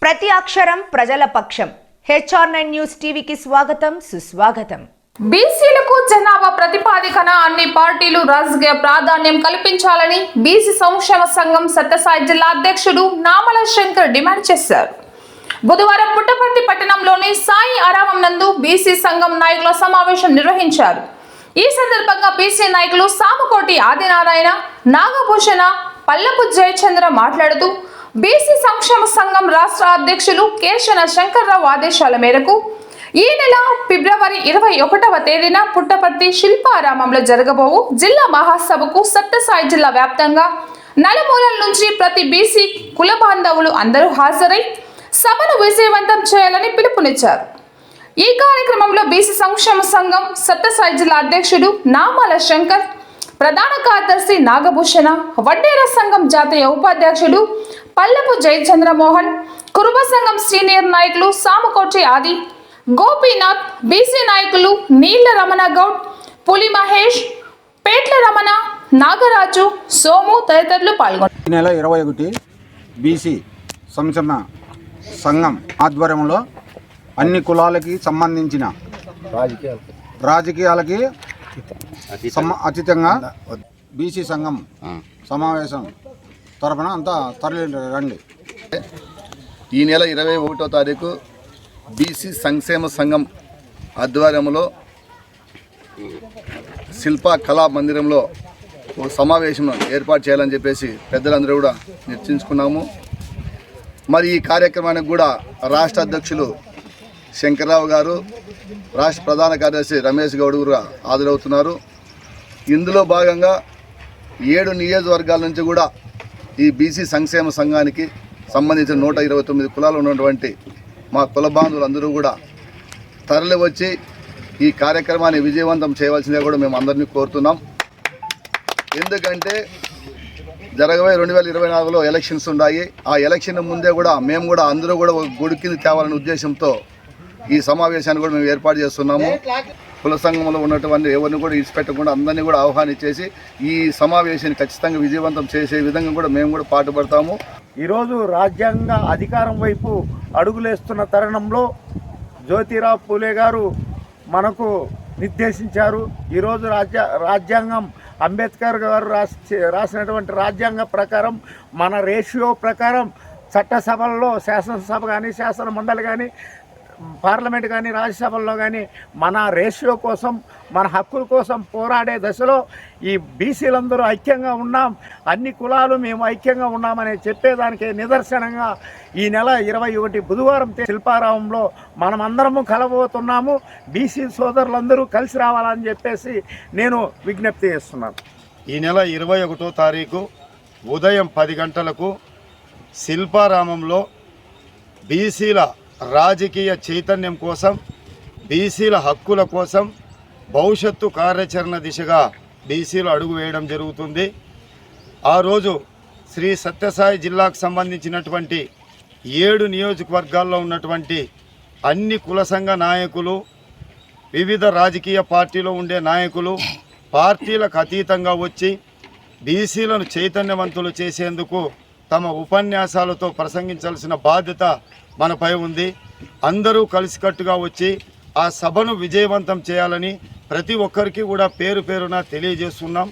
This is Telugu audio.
ప్రతి అక్షరం ప్రజల పక్షం. HR9 న్యూస్ టీవీకి స్వాగతం, సుస్వాగతం. బీసీలకు జనాభా ప్రతిపాదికన అన్ని పార్టీలు రాజకీయ ప్రాధాన్యం కల్పించాలని బీసీ సంక్షేమ సంఘం సత్యసాయి జిల్లా అధ్యక్షుడు నామల శంకర్ డిమాండ్ చేశారు. బుధవారం పుట్టపర్తి పట్టణంలోని సాయి ఆరామం నందు బీసీ సంఘం నాయకుల సమావేశం నిర్వహించారు. ఈ సందర్భంగా బీసీ నాయకులు సామకోటి ఆదినారాయణ, నాగభూషణ, పల్లపు జయచంద్ర మాట్లాడుతూ బీసీ సంక్షేమ సంఘం రాష్ట్ర అధ్యక్షులు కేశన శంకర్రావు ఆదేశాల మేరకు ఈ నెల ఫిబ్రవరి 21వ తేదీన పుట్టపర్తి శిల్పారామంలో జరగబోవు జిల్లా మహాసభకు సత్యసాయి జిల్లా వ్యాప్తంగా నలుమూలల నుంచి ప్రతి బీసీ కుల బాంధవులు అందరూ హాజరై సభను విజయవంతం చేయాలని పిలుపునిచ్చారు. ఈ కార్యక్రమంలో బీసీ సంక్షేమ సంఘం సత్యసాయి జిల్లా అధ్యక్షుడు నామాల శంకర్, ప్రధాన కార్యదర్శి నాగభూషణ, వడ్డేర సంఘం జాతీయ ఉపాధ్యక్షుడు పల్లపు జయచంద్రమోహన్, కురుబ సంఘం సీనియర్ నాయకులు సామకోటి ఆది, గోపీనాథ్, బీసీ నాయకులు నీళ్ల రమణ గౌడ్, పులి మహేష్, పేట్ల రమణ, నాగరాజు, సోము తదితరులు పాల్గొన్నారు. ఈ నెల 21 బీసీ సంక్షేమ సంఘం ఆధ్వర్యంలో అన్ని కులాలకి సంబంధించిన రాజకీయాలకి అతీతంగా బీసీ సంఘం సమావేశం తరఫున అంతా తరలి రండి. ఈ నెల 21వ తారీఖు బీసీ సంక్షేమ సంఘం ఆధ్వర్యంలో శిల్ప కళా మందిరంలో ఒక సమావేశం ఏర్పాటు చేయాలని చెప్పేసి పెద్దలందరూ కూడా నిర్ణయించుకున్నాము. మరి ఈ కార్యక్రమానికి కూడా రాష్ట్ర అధ్యక్షులు శంకర్రావు గారు, రాష్ట్ర ప్రధాన కార్యదర్శి రమేష్ గౌడ్ కూడా హాజరవుతున్నారు. ఇందులో భాగంగా 7 నియోజకవర్గాల నుంచి కూడా ఈ బీసీ సంక్షేమ సంఘానికి సంబంధించిన 129 కులాలు ఉన్నటువంటి మా కుల బాంధవులందరూ కూడా తరలి వచ్చి ఈ కార్యక్రమాన్ని విజయవంతం చేయవలసిందిగా కూడా మేము అందరినీ కోరుతున్నాం. ఎందుకంటే జరగబోయే 2024లో ఎలక్షన్స్ ఉన్నాయి. ఆ ఎలక్షన్ ముందే కూడా మేము కూడా అందరూ కూడా ఒక గుడికిని తేవాలనే ఉద్దేశంతో ఈ సమావేశాన్ని కూడా మేము ఏర్పాటు చేస్తున్నాము. కుల సంఘంలో ఉన్నటువంటి ఎవరిని కూడా ఇచ్చిపెట్టకుండా అందరినీ కూడా ఆహ్వానించేసి ఈ సమావేశాన్ని ఖచ్చితంగా విజయవంతం చేసే విధంగా కూడా మేము కూడా పాటుపడతాము. ఈరోజు రాజ్యాంగ అధికారం వైపు అడుగులేస్తున్న తరుణంలో జ్యోతిరావు పూలే గారు మనకు నిర్దేశించారు. ఈరోజు రాజ్యాంగం అంబేద్కర్ గారు రాసినటువంటి రాజ్యాంగ ప్రకారం మన రేషియో ప్రకారం చట్టసభల్లో శాసనసభ కానీ శాసన మండలి కానీ పార్లమెంట్ కానీ రాజ్యసభల్లో కానీ మన రేషియో కోసం మన హక్కుల కోసం పోరాడే దశలో ఈ బీసీలందరూ ఐక్యంగా ఉన్నాం, అన్ని కులాలు మేము ఐక్యంగా ఉన్నామని చెప్పేదానికి నిదర్శనంగా ఈ నెల 21 బుధవారం శిల్పారామంలో మనమందరము కలబోతున్నాము. బీసీ సోదరులందరూ కలిసి రావాలని చెప్పేసి నేను విజ్ఞప్తి చేస్తున్నాను. ఈ నెల 21వ తారీఖు ఉదయం 10 గంటలకు శిల్పారామంలో బీసీల రాజకీయ చైతన్యం కోసం, బీసీల హక్కుల కోసం భవిష్యత్తు కార్యాచరణ దిశగా బీసీలు అడుగు వేయడం జరుగుతుంది. ఆ రోజు శ్రీ సత్యసాయి జిల్లాకు సంబంధించినటువంటి 7 నియోజకవర్గాల్లో ఉన్నటువంటి అన్ని కుల సంఘ నాయకులు, వివిధ రాజకీయ పార్టీలో ఉండే నాయకులు పార్టీలకు అతీతంగా వచ్చి బీసీలను చైతన్యవంతులు చేసేందుకు తమ ఉపన్యాసాలతో ప్రసంగించాల్సిన బాధ్యత మనపై ఉంది. అందరూ కలిసికట్టుగా వచ్చి ఆ సభను విజయవంతం చేయాలని ప్రతి ఒక్కరికి కూడా పేరు పేరున తెలియజేస్తున్నాం.